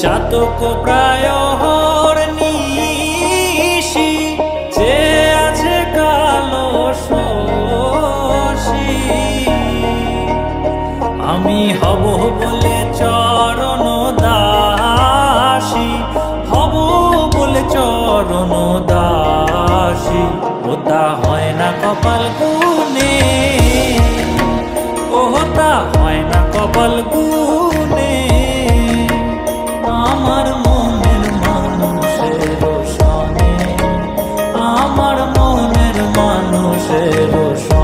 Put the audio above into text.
চাতক প্রায় নিশি যে আছে কালো শশী। আমি হব বলে চরণ দাসী, হব বলে চরণ দাসী। ওটা হয় না কপাল গুনে, ওটা হয় না কপাল গুনে। আমার মনের মানুষের সনে, আমার মনের মানুষের সনে।